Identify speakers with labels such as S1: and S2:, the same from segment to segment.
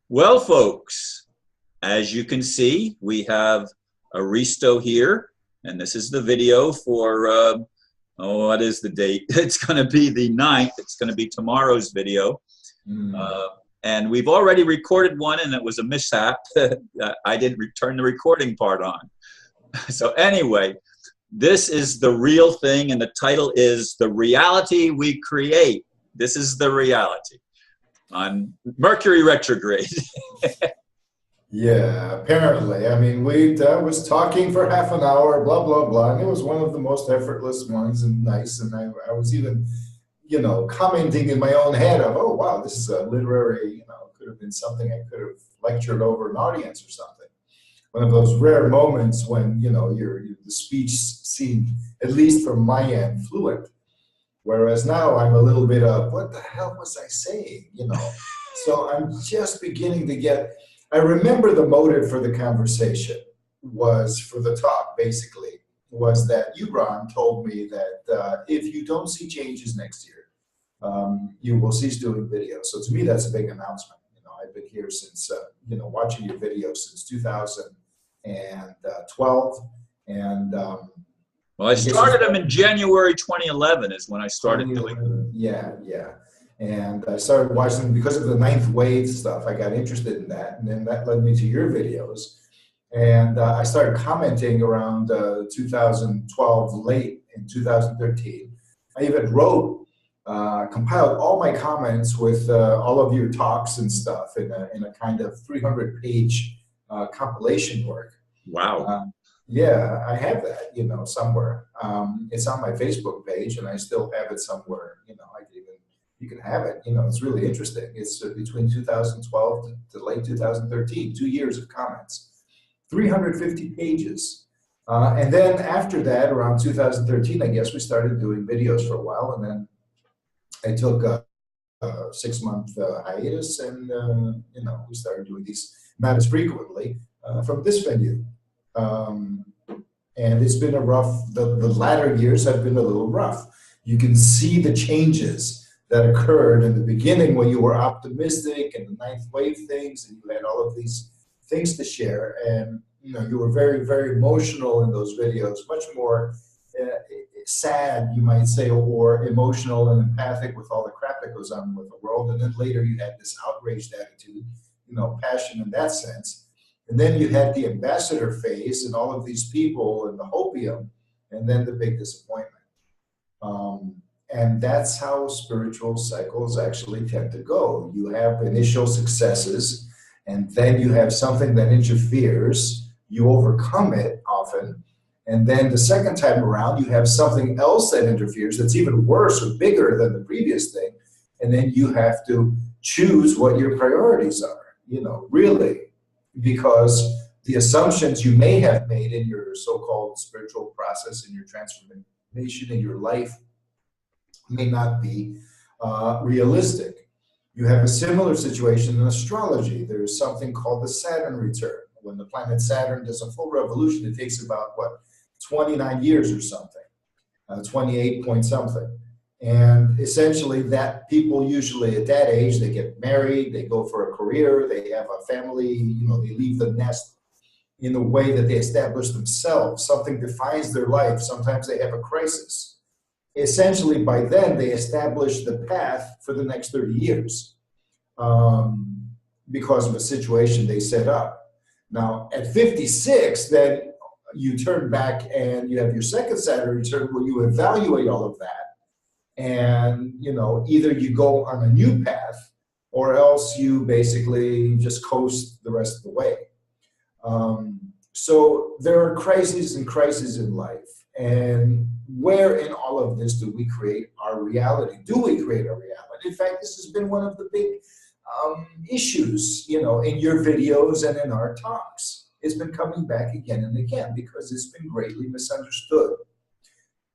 S1: Well, folks, as you can see, we have Aristo here, and this is the video for, what is the date? It's going to be the 9th. It's going to be tomorrow's video. Uh, and we've already recorded one, and it was a mishap. I didn't return the recording part on. So anyway, this is the real thing, and the title is The Reality We Create. This is the reality on Mercury retrograde.
S2: Yeah, apparently. I mean, we was talking for half an hour, blah, blah, blah, and it was one of the most effortless ones and nice. And I was even, commenting in my own head of, oh, wow, this is a literary, could have been something I could have lectured over an audience or something. One of those rare moments when, the speech seemed, at least from my end, fluent. Whereas now I'm a little bit of, what the hell was I saying, So I'm just beginning to get, I remember the motive for the conversation was for the talk, basically, was that you, Ron, told me that if you don't see changes next year, you will cease doing videos. So to me, that's a big announcement. I've been here since, watching your videos since 2012. And
S1: well, I started them in January 2011 is when I started doing them.
S2: Yeah. And I started watching them because of the ninth wave stuff. I got interested in that, and then that led me to your videos. And I started commenting around 2012, late in 2013. I even compiled all my comments with all of your talks and stuff in a kind of 300-page compilation work.
S1: Wow.
S2: Yeah, I have that, somewhere. It's on my Facebook page, and I still have it somewhere. You can have it. It's really interesting. It's between 2012 to late 2013, 2 years of comments, 350 pages. And then after that, around 2013, I guess we started doing videos for a while, and then I took a 6-month hiatus, and we started doing these not as frequently from this venue. And it's been a rough, the latter years have been a little rough. You can see the changes that occurred in the beginning when you were optimistic and the ninth wave things, and you had all of these things to share. And, you were very, very emotional in those videos, much more sad, you might say, or emotional and empathic with all the crap that goes on with the world. And then later you had this outraged attitude, passion in that sense. And then you had the ambassador phase and all of these people and the hopium, and then the big disappointment. And that's how spiritual cycles actually tend to go. You have initial successes, and then you have something that interferes. You overcome it often. And then the second time around, you have something else that interferes that's even worse or bigger than the previous thing. And then you have to choose what your priorities are, really. Because the assumptions you may have made in your so-called spiritual process, in your transformation, in your life, may not be realistic. You have a similar situation in astrology. There's something called the Saturn return. When the planet Saturn does a full revolution, it takes about, 29 years or something, 28 point something. And essentially that people usually at that age, they get married, they go for a career, they have a family, they leave the nest in the way that they establish themselves. Something defines their life. Sometimes they have a crisis. Essentially by then they establish the path for the next 30 years because of a situation they set up. Now at 56, then you turn back and you have your second Saturn return where you evaluate all of that. And, either you go on a new path or else you basically just coast the rest of the way. So there are crises and crises in life. And where in all of this do we create our reality? Do we create our reality? In fact, this has been one of the big issues, in your videos and in our talks. It's been coming back again and again because it's been greatly misunderstood.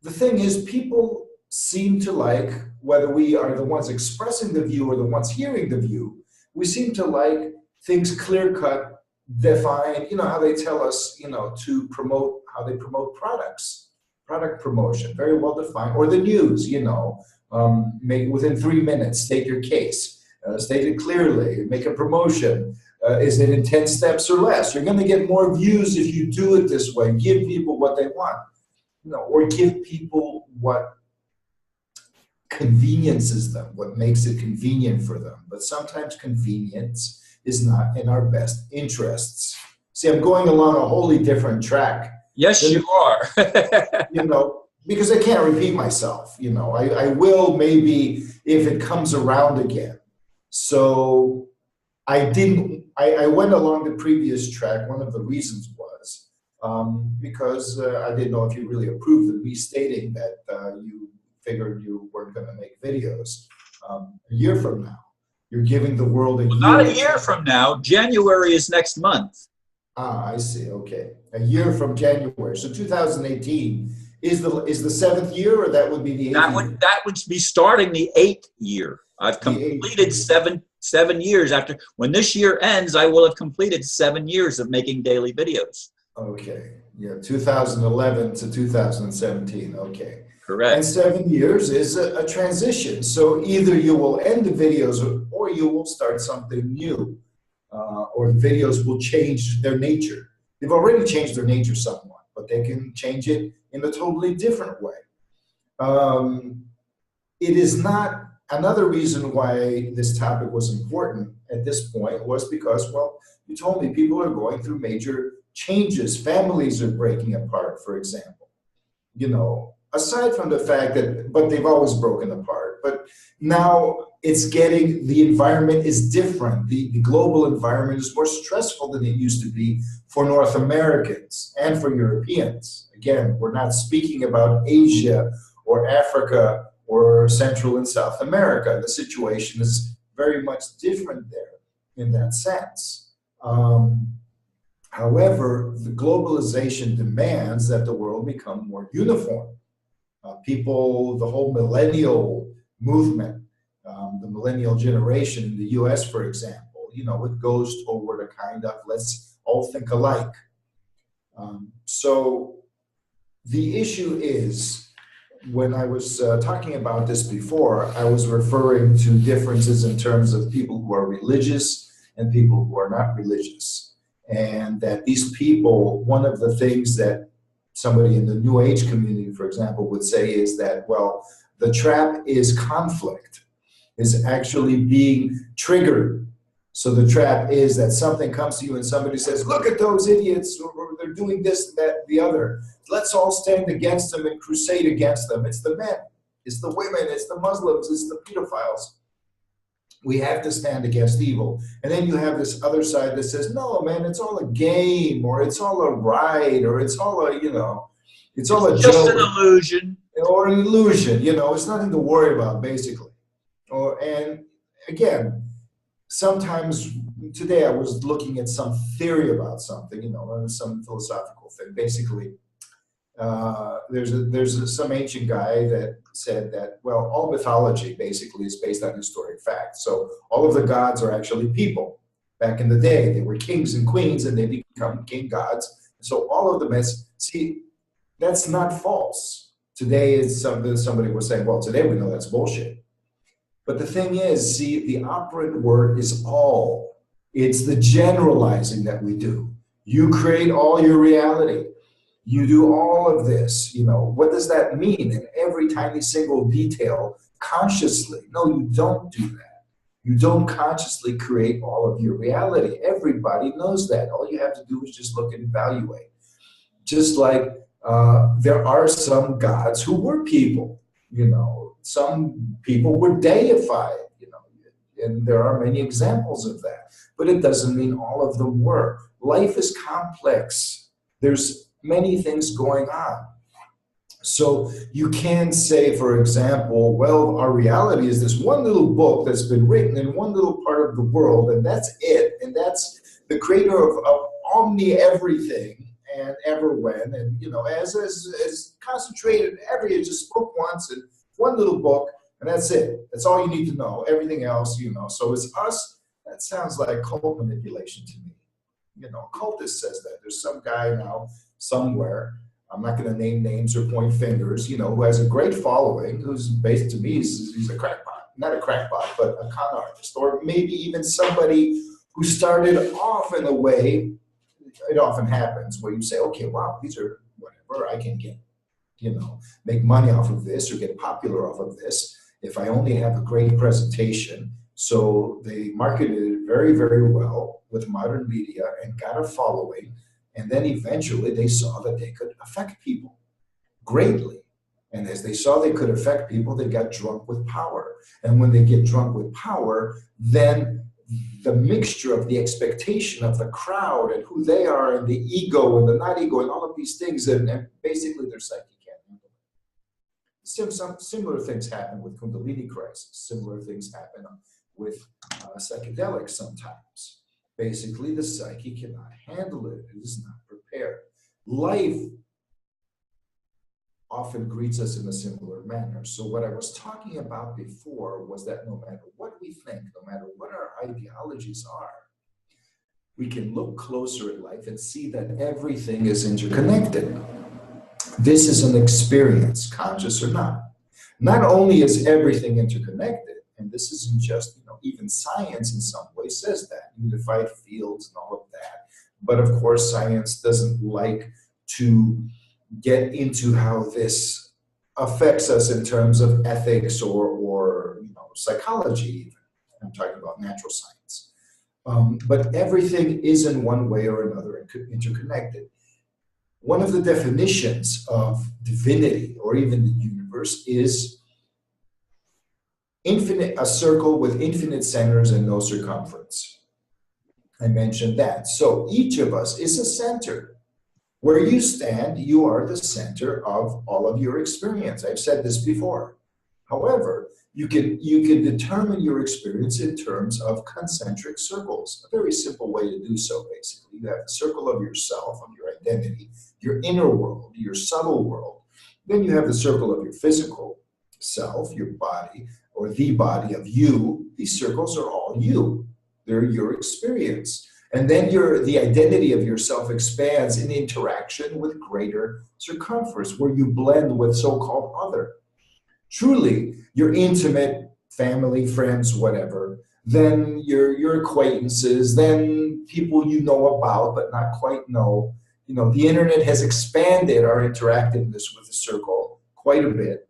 S2: The thing is, people seem to like, whether we are the ones expressing the view or the ones hearing the view, we seem to like things clear-cut, defined, how they tell us, to promote, how they promote products, product promotion, very well defined, or the news, make within 3 minutes, state your case. State it clearly. Make a promotion. Is it in 10 steps or less? You're going to get more views if you do it this way. Give people what they want, or give people what conveniences them, what makes it convenient for them. But sometimes convenience is not in our best interests. See, I'm going along a wholly different track.
S1: Yes, you are.
S2: Because I can't repeat myself. I will maybe if it comes around again. So I went along the previous track. One of the reasons was because I didn't know if you really approved of me stating that you figured you weren't going to make videos. A year from now, you're giving the world
S1: Not a year from now. January is next month.
S2: Ah, I see. Okay, a year from January. So 2018 is the 7th year, or that would be the 8th year?
S1: That would be starting the 8th year. I've completed 7 years after. When this year ends, I will have completed 7 years of making daily videos.
S2: Okay. Yeah, 2011 to 2017. Okay.
S1: Correct.
S2: And 7 years is a transition. So either you will end the videos or you will start something new, or the videos will change their nature. They've already changed their nature somewhat, but they can change it in a totally different way. It is not another reason why this topic was important at this point was because, well, you told me people are going through major changes. Families are breaking apart, for example. Aside from the fact that, but they've always broken apart, but now it's getting, the environment is different. The global environment is more stressful than it used to be for North Americans and for Europeans. Again, we're not speaking about Asia or Africa or Central and South America. The situation is very much different there in that sense. However, the globalization demands that the world become more uniform. The whole millennial movement, the millennial generation in the US, for example, it goes toward a kind of let's all think alike. So the issue is, when I was talking about this before, I was referring to differences in terms of people who are religious and people who are not religious. And that these people, one of the things that somebody in the New Age community, for example, would say is that, well, the trap is conflict, is actually being triggered. So the trap is that something comes to you and somebody says, look at those idiots, or they're doing this, that, the other. Let's all stand against them and crusade against them. It's the men, it's the women, it's the Muslims, it's the pedophiles. We have to stand against evil. And then you have this other side that says, no, man, it's all a game, or it's all a ride, or it's all a, it's all a joke.
S1: Just an illusion.
S2: Or an illusion, it's nothing to worry about, basically. And again, sometimes today I was looking at some theory about something, some philosophical thing. Basically, there's some ancient guy that said that, well, all mythology basically is based on historic facts. So all of the gods are actually people. Back in the day, they were kings and queens, and they become king gods. So all of the myths, see, that's not false. Today is somebody was saying, well, today we know that's bullshit. But the thing is, see, the operant word is all. It's the generalizing that we do. You create all your reality. You do all of this. What does that mean? In every tiny single detail, consciously. No, you don't do that. You don't consciously create all of your reality. Everybody knows that. All you have to do is just look and evaluate. Just like there are some gods who were people. Some people were deified, and there are many examples of that. But it doesn't mean all of them were. Life is complex. There's many things going on. So you can say, for example, well, our reality is this one little book that's been written in one little part of the world, and that's it. And that's the creator of omni everything and ever when, and as concentrated every, just spoke once and one little book, and that's it. That's all you need to know. Everything else, So it's us. That sounds like cult manipulation to me. Cultist says that. There's some guy now somewhere, I'm not going to name names or point fingers, who has a great following, who's based, to me, he's a crackpot, not a crackpot, but a con artist, or maybe even somebody who started off in a way, it often happens, where you say, okay, wow, these are whatever, I can get, make money off of this or get popular off of this if I only have a great presentation. So they marketed it very, very well with modern media and got a following. And then eventually they saw that they could affect people greatly. And as they saw they could affect people, they got drunk with power. And when they get drunk with power, then the mixture of the expectation of the crowd and who they are and the ego and the not ego and all of these things, and basically their psyche can't handle it. Some similar things happen with Kundalini crisis. Similar things happen with psychedelics sometimes. Basically, the psyche cannot handle it. It is not prepared. Life often greets us in a similar manner. So what I was talking about before was that no matter what we think, no matter what our ideologies are, we can look closer at life and see that everything is interconnected. This is an experience, conscious or not. Not only is everything interconnected, and this isn't just, even science in some way says that, unified fields and all of that. But of course, science doesn't like to get into how this affects us in terms of ethics or psychology even. I'm talking about natural science. But everything is in one way or another interconnected. One of the definitions of divinity or even the universe is a circle with infinite centers and no circumference. I mentioned that. So each of us is a center. Where you stand, you are the center of all of your experience. I've said this before. However, you can determine your experience in terms of concentric circles. A very simple way to do so, basically. You have the circle of yourself, of your identity, your inner world, your subtle world. Then you have the circle of your physical self, your body, or the body of you. These circles are all you. They're your experience. And then the identity of yourself expands in interaction with greater circumference, where you blend with so-called other. Truly, your intimate family, friends, whatever, then your acquaintances, then people you know about but not quite know. The internet has expanded our interactiveness with the circle quite a bit.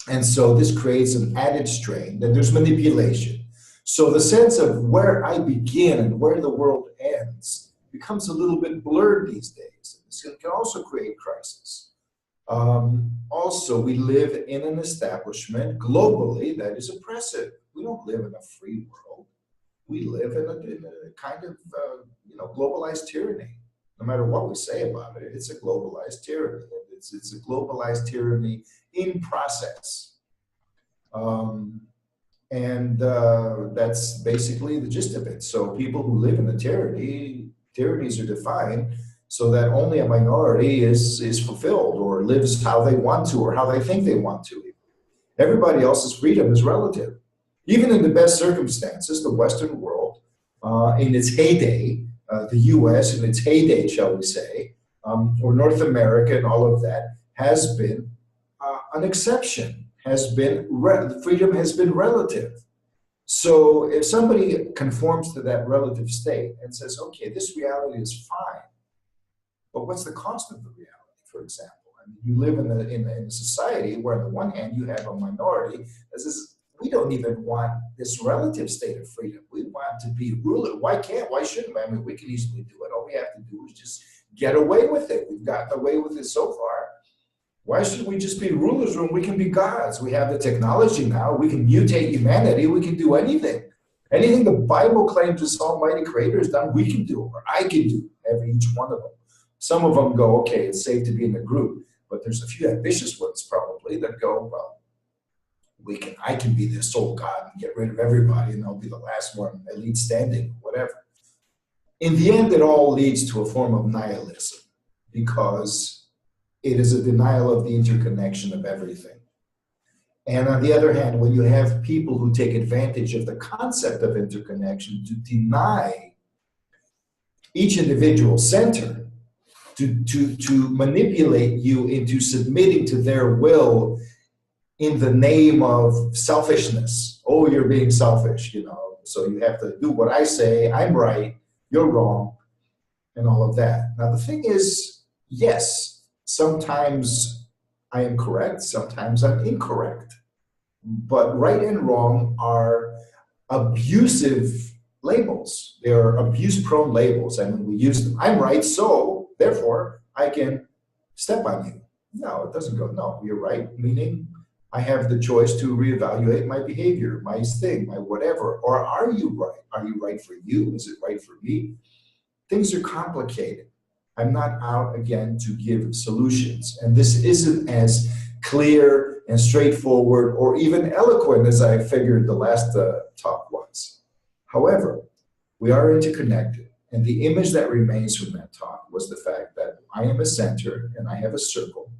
S2: And so this creates an added strain. Then there's manipulation. So the sense of where I begin and where the world ends becomes a little bit blurred these days. This can also create crisis. Also, we live in an establishment globally that is oppressive. We don't live in a free world. We live in a kind of globalized tyranny. No matter what we say about it, it's a globalized tyranny. It's a globalized tyranny in process. And that's basically the gist of it. So people who live in the tyrannies are defined so that only a minority is fulfilled or lives how they want to or how they think they want to. Everybody else's freedom is relative. Even in the best circumstances, the Western world, in its heyday, the US in its heyday, shall we say, or North America and all of that, has been an exception. Freedom has been relative. So if somebody conforms to that relative state and says, okay, this reality is fine, but what's the cost of the reality, for example? I mean, you live in a society where on the one hand you have a minority that says, we don't even want this relative state of freedom. We want to be ruler. Why shouldn't we? I mean, we can easily do it. All we have to do is just get away with it. We've gotten away with it so far. Why should we just be rulers when we can be gods? We have the technology now. We can mutate humanity. We can do anything. Anything the Bible claims this almighty creator has done, we can do, or I can do, each one of them. Some of them go, okay, it's safe to be in the group, but there's a few ambitious ones probably that go, well, I can be the sole god and get rid of everybody, and I'll be the last one, elite standing, whatever. In the end, it all leads to a form of nihilism, because it is a denial of the interconnection of everything. And on the other hand, when you have people who take advantage of the concept of interconnection to deny each individual center, to manipulate you into submitting to their will in the name of selfishness. Oh, you're being selfish, you know, so you have to do what I say, I'm right, you're wrong, and all of that. Now, the thing is, yes, sometimes I am correct, sometimes I'm incorrect. But right and wrong are abusive labels. They are abuse-prone labels, and when we use them, I'm right, so therefore I can step on you. No, it doesn't go, no, you're right, meaning I have the choice to reevaluate my behavior, my thing, my whatever. Or are you right? Are you right for you? Is it right for me? Things are complicated. I'm not out, again, to give solutions. And this isn't as clear and straightforward or even eloquent as I figured the last talk was. However, we are interconnected. And the image that remains from that talk was the fact that I am a center and I have a circle.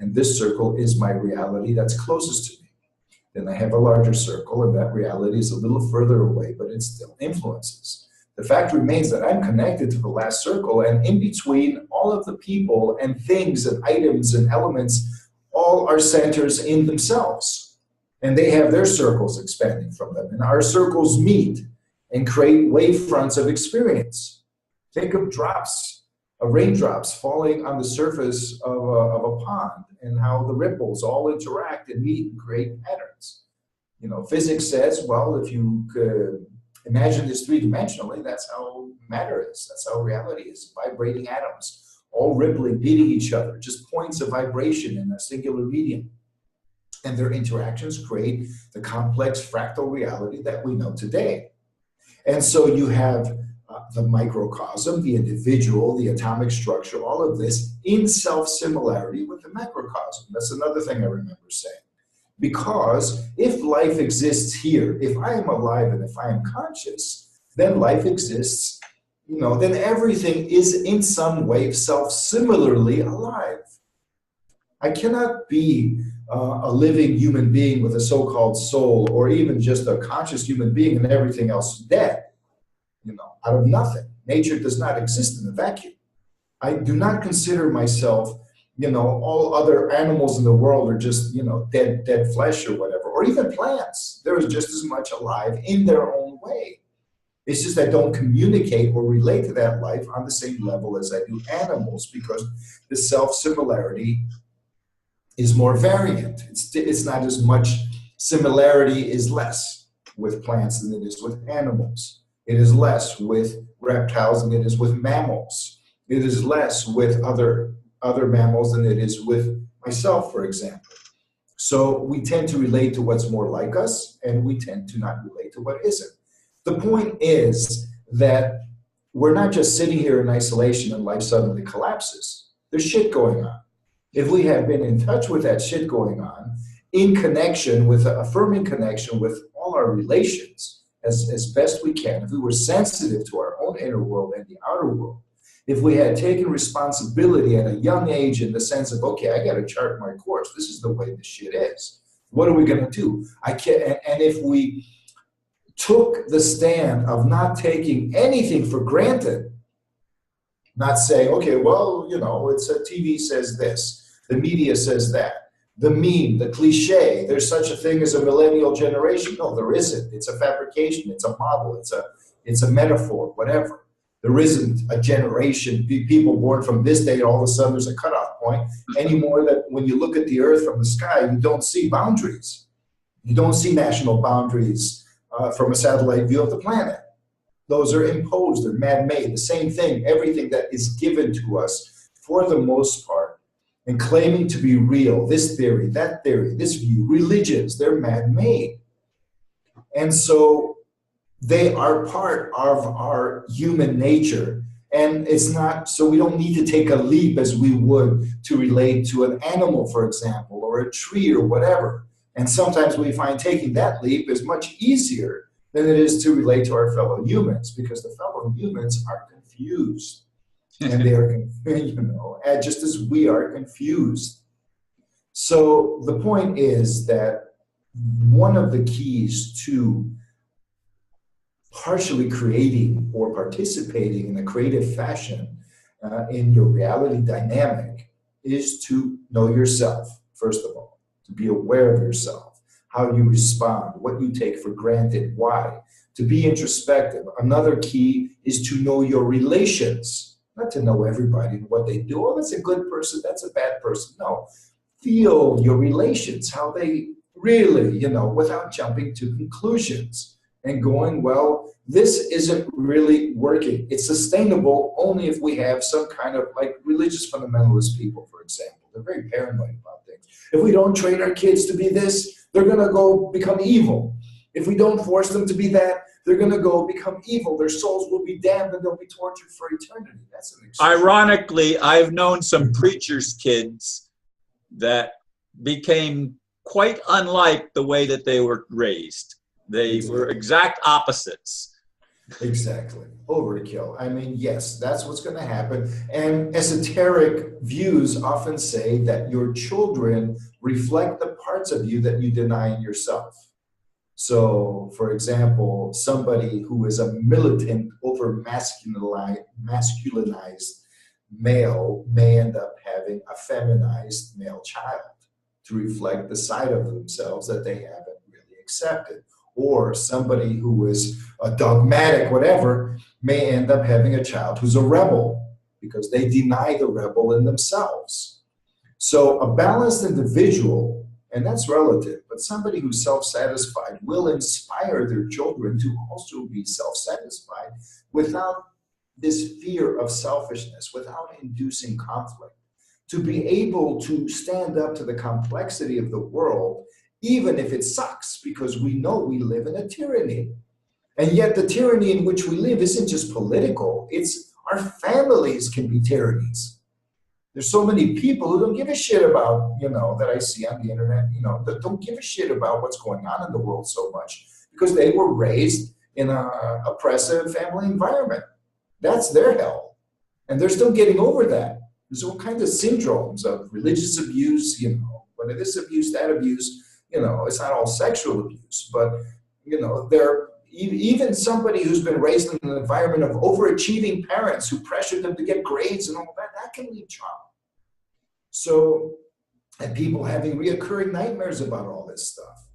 S2: And this circle is my reality that's closest to me. Then I have a larger circle, and that reality is a little further away, but it still influences. The fact remains that I'm connected to the last circle, and in between all of the people and things and items and elements, all are centers in themselves. And they have their circles expanding from them. And our circles meet and create wavefronts of experience. Think of drops, of raindrops falling on the surface of a pond, and how the ripples all interact and meet and create patterns. You know, physics says, well, if you could imagine this three-dimensionally, that's how matter is. That's how reality is. Vibrating atoms, all rippling, beating each other, just points of vibration in a singular medium. And their interactions create the complex fractal reality that we know today. And so you have the microcosm, the individual, the atomic structure, all of this in self-similarity with the macrocosm. That's another thing I remember saying. Because if life exists here, if I am alive and if I am conscious, then life exists, you know, then everything is in some way self-similarly alive. I cannot be a living human being with a so-called soul, or even just a conscious human being and everything else dead, you know, out of nothing. Nature does not exist in a vacuum. I do not consider myself, you know, all other animals in the world are just, you know, dead flesh or whatever, or even plants. There is just as much alive in their own way. It's just I don't communicate or relate to that life on the same level as I do animals, because the self-similarity is more variant. It's not as much similarity is less with plants than it is with animals. It is less with reptiles than it is with mammals. It is less with other mammals than it is with myself, for example. So we tend to relate to what's more like us, and we tend to not relate to what isn't. The point is that we're not just sitting here in isolation and life suddenly collapses. There's shit going on. If we have been in touch with that shit going on, in connection with a affirming connection with all our relations as best we can, if we were sensitive to our own inner world and the outer world, if we had taken responsibility at a young age in the sense of, okay, I got to chart my course. This is the way this shit is. What are we going to do? And if we took the stand of not taking anything for granted, not saying, okay, well, you know, it's a TV says this, the media says that, the meme, the cliche, there's such a thing as a millennial generation. No, there isn't. It's a fabrication. It's a model. It's a metaphor, whatever. There isn't a generation, people born from this date, all of a sudden there's a cutoff point anymore, that when you look at the earth from the sky, you don't see boundaries. You don't see national boundaries from a satellite view of the planet. Those are imposed, they're man-made. The same thing, everything that is given to us for the most part, and claiming to be real, this theory, this view, religions, they're man-made. And so they are part of our human nature. And it's not, so we don't need to take a leap as we would to relate to an animal, for example, or a tree or whatever. And sometimes we find taking that leap is much easier than it is to relate to our fellow humans, because the fellow humans are confused. And they are, you know, just as we are confused. So the point is that one of the keys to partially creating or participating in a creative fashion in your reality dynamic is to know yourself, first of all. to be aware of yourself, how you respond, what you take for granted, why, to be introspective. Another key is to know your relations, not to know everybody and what they do. Oh, that's a good person, that's a bad person. No, feel your relations, how they really, without jumping to conclusions and going, well, this isn't really working. It's sustainable only if we have some kind of, like religious fundamentalist people, for example. They're very paranoid about things. If we don't train our kids to be this, they're going to go become evil. If we don't force them to be that, they're going to go become evil. Their souls will be damned and they'll be tortured for eternity. That's an extreme.
S1: Ironically, I've known some preachers' kids that became quite unlike the way that they were raised. They were exact opposites.
S2: Exactly. Overkill. I mean, yes, that's what's going to happen. And esoteric views often say that your children reflect the parts of you that you deny in yourself. So, for example, somebody who is a militant, over masculinized male may end up having a feminized male child to reflect the side of themselves that they haven't really accepted. Or somebody who is a dogmatic whatever may end up having a child who's a rebel because they deny the rebel in themselves. So a balanced individual, and that's relative, but somebody who's self-satisfied will inspire their children to also be self-satisfied without this fear of selfishness, without inducing conflict, to be able to stand up to the complexity of the world, even if it sucks, because we know we live in a tyranny. And yet the tyranny in which we live isn't just political, it's our families can be tyrannies. There's so many people who don't give a shit about, that I see on the internet, that don't give a shit about what's going on in the world so much because they were raised in an oppressive family environment. That's their hell. And they're still getting over that. There's all kinds of syndromes of religious abuse, whether this abuse, that abuse, it's not all sexual abuse, but, they're even somebody who's been raised in an environment of overachieving parents who pressured them to get grades and all that can lead trauma. So, and people having reoccurring nightmares about all this stuff.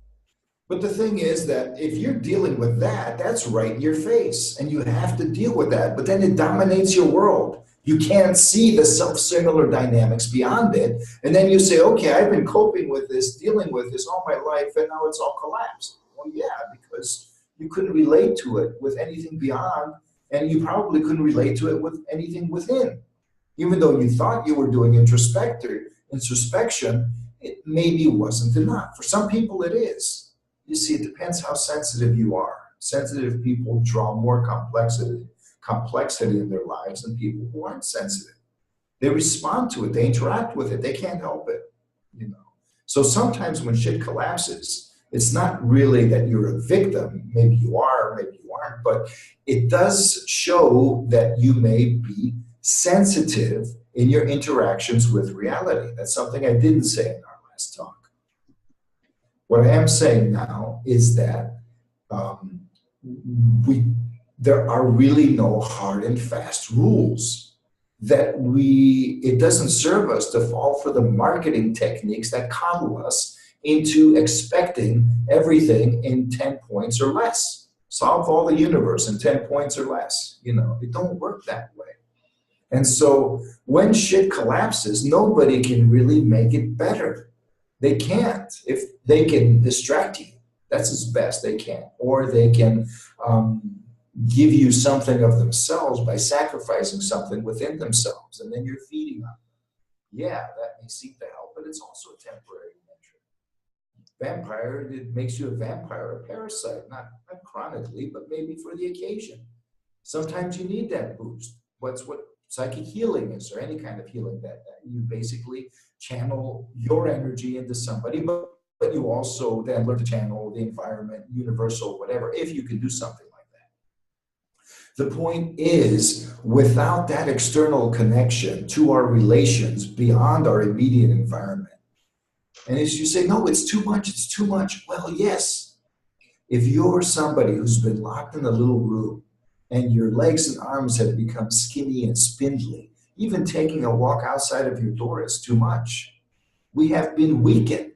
S2: But the thing is that if you're dealing with that, that's right in your face, and you have to deal with that, but then it dominates your world. You can't see the self-similar dynamics beyond it. And then you say, okay, I've been coping with this, dealing with this all my life, and now it's all collapsed. Well, yeah, because you couldn't relate to it with anything beyond, and you probably couldn't relate to it with anything within. Even though you thought you were doing introspection, it maybe wasn't enough. For some people it is. You see, it depends how sensitive you are. Sensitive people draw more complexity in their lives than people who aren't sensitive. They respond to it, they interact with it, they can't help it, So sometimes when shit collapses, it's not really that you're a victim, maybe you are, maybe you aren't, but it does show that you may be sensitive in your interactions with reality. That's something I didn't say in our last talk. What I am saying now is that there are really no hard and fast rules. That it doesn't serve us to fall for the marketing techniques that coddle us into expecting everything in 10 points or less. Solve all the universe in 10 points or less. It don't work that way. And so when shit collapses, nobody can really make it better. They can't. If they can distract you, that's as best they can. Or they can give you something of themselves by sacrificing something within themselves, and then you're feeding them. Yeah, that may seem to help, but it's also a temporary measure. Vampire, it makes you a vampire, a parasite, not chronically, but maybe for the occasion. Sometimes you need that boost. What psychic healing is, or any kind of healing that you basically channel your energy into somebody, but you also then learn to channel the environment, universal, whatever, if you can do something like that. The point is, without that external connection to our relations beyond our immediate environment, and as you say, no, it's too much, it's too much. Well, yes. If you're somebody who's been locked in a little room and your legs and arms have become skinny and spindly, even taking a walk outside of your door is too much. We have been weakened.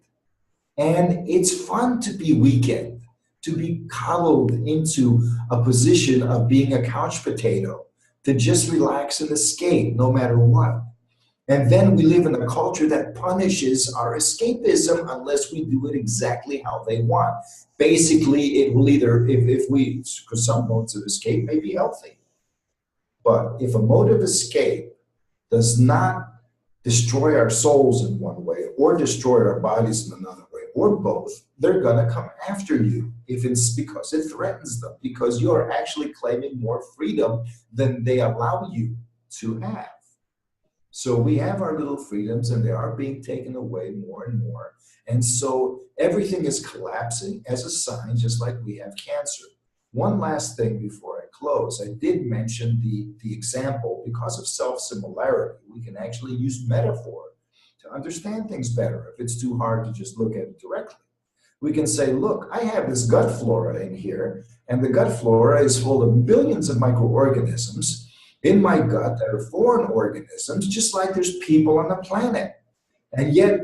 S2: And it's fun to be weakened, to be coddled into a position of being a couch potato, to just relax and escape no matter what. And then we live in a culture that punishes our escapism unless we do it exactly how they want. Basically, it will either, if we, because some modes of escape may be healthy, but if a mode of escape does not destroy our souls in one way or destroy our bodies in another way, or both, they're going to come after you if it's because it threatens them, because you're actually claiming more freedom than they allow you to have. So we have our little freedoms and they are being taken away more and more. And so everything is collapsing as a sign, just like we have cancer. One last thing before I close. I did mention the example. Because of self-similarity, we can actually use metaphor to understand things better if it's too hard to just look at it directly. We can say, look, I have this gut flora in here, and the gut flora is full of billions of microorganisms in my gut that are foreign organisms, just like there's people on the planet. And yet,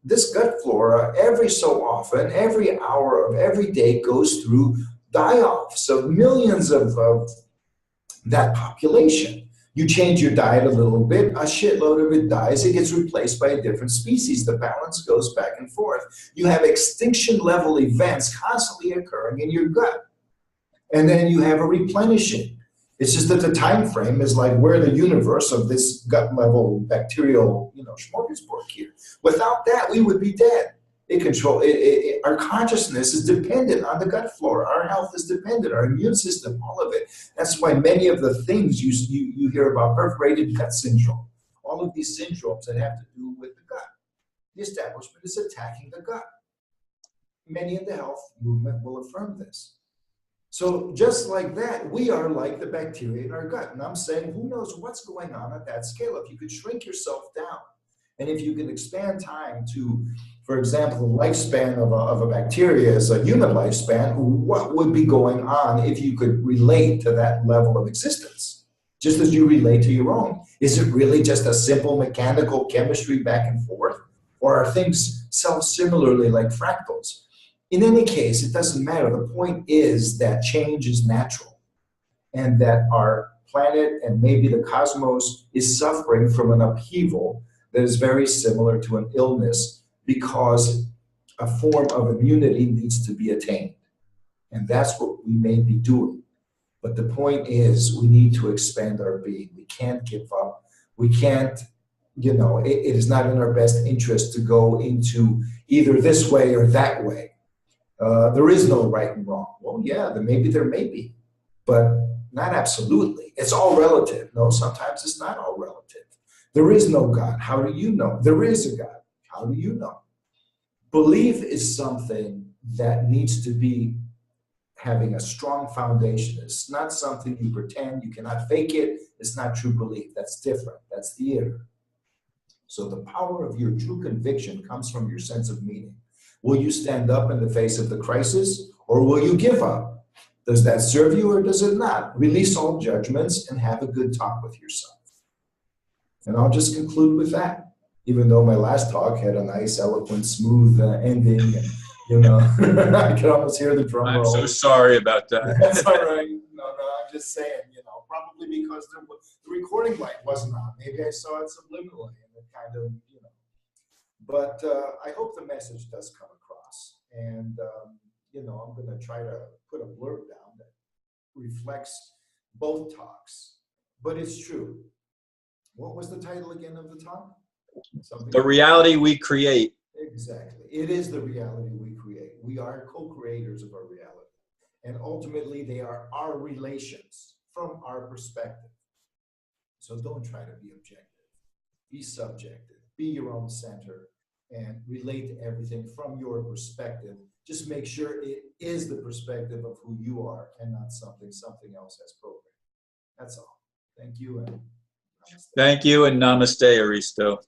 S2: this gut flora, every so often, every hour of every day, goes through die-offs of millions of that population. You change your diet a little bit, a shitload of it dies, it gets replaced by a different species. The balance goes back and forth. You have extinction level events constantly occurring in your gut. And then you have a replenishing. It's just that the time frame is like we're the universe of this gut level bacterial, smorgasbord here. Without that, we would be dead. Our consciousness is dependent on the gut flora. Our health is dependent, our immune system, all of it. That's why many of the things you hear about perforated gut syndrome, all of these syndromes that have to do with the gut. The establishment is attacking the gut. Many in the health movement will affirm this. So just like that, we are like the bacteria in our gut. And I'm saying, who knows what's going on at that scale? If you could shrink yourself down, and if you can expand time to, for example, the lifespan of a bacteria is a human lifespan, what would be going on if you could relate to that level of existence, just as you relate to your own? Is it really just a simple mechanical chemistry back and forth? Or are things self-similarly like fractals? In any case, it doesn't matter. The point is that change is natural and that our planet and maybe the cosmos is suffering from an upheaval that is very similar to an illness because a form of immunity needs to be attained. And that's what we may be doing. But the point is we need to expand our being. We can't give up. We can't, it is not in our best interest to go into either this way or that way. There is no right and wrong. Well, yeah, maybe there may be, but not absolutely. It's all relative. No, sometimes it's not all relative. There is no God. How do you know? There is a God. How do you know? Belief is something that needs to be having a strong foundation. It's not something you pretend. You cannot fake it. It's not true belief. That's different. That's theater. So the power of your true conviction comes from your sense of meaning. Will you stand up in the face of the crisis, or will you give up? Does that serve you or does it not? Release all judgments and have a good talk with yourself. And I'll just conclude with that, even though my last talk had a nice, eloquent, smooth ending. And, I can almost hear the drum roll.
S1: I'm so sorry about that.
S2: That's all right. No, I'm just saying, probably because the recording light wasn't on. Maybe I saw it subliminally and it kind of, But I hope the message does come across. And, I'm going to try to put a blurb down that reflects both talks. But it's true. What was the title again of the talk?
S1: The reality we create.
S2: Exactly. It is the reality we create. We are co-creators of our reality. And ultimately, they are our relations from our perspective. So don't try to be objective. Be subjective. Be your own center. And relate to everything from your perspective. Just make sure it is the perspective of who you are and not something else has programmed. That's all. Thank you. And
S1: thank you and namaste, Aristo.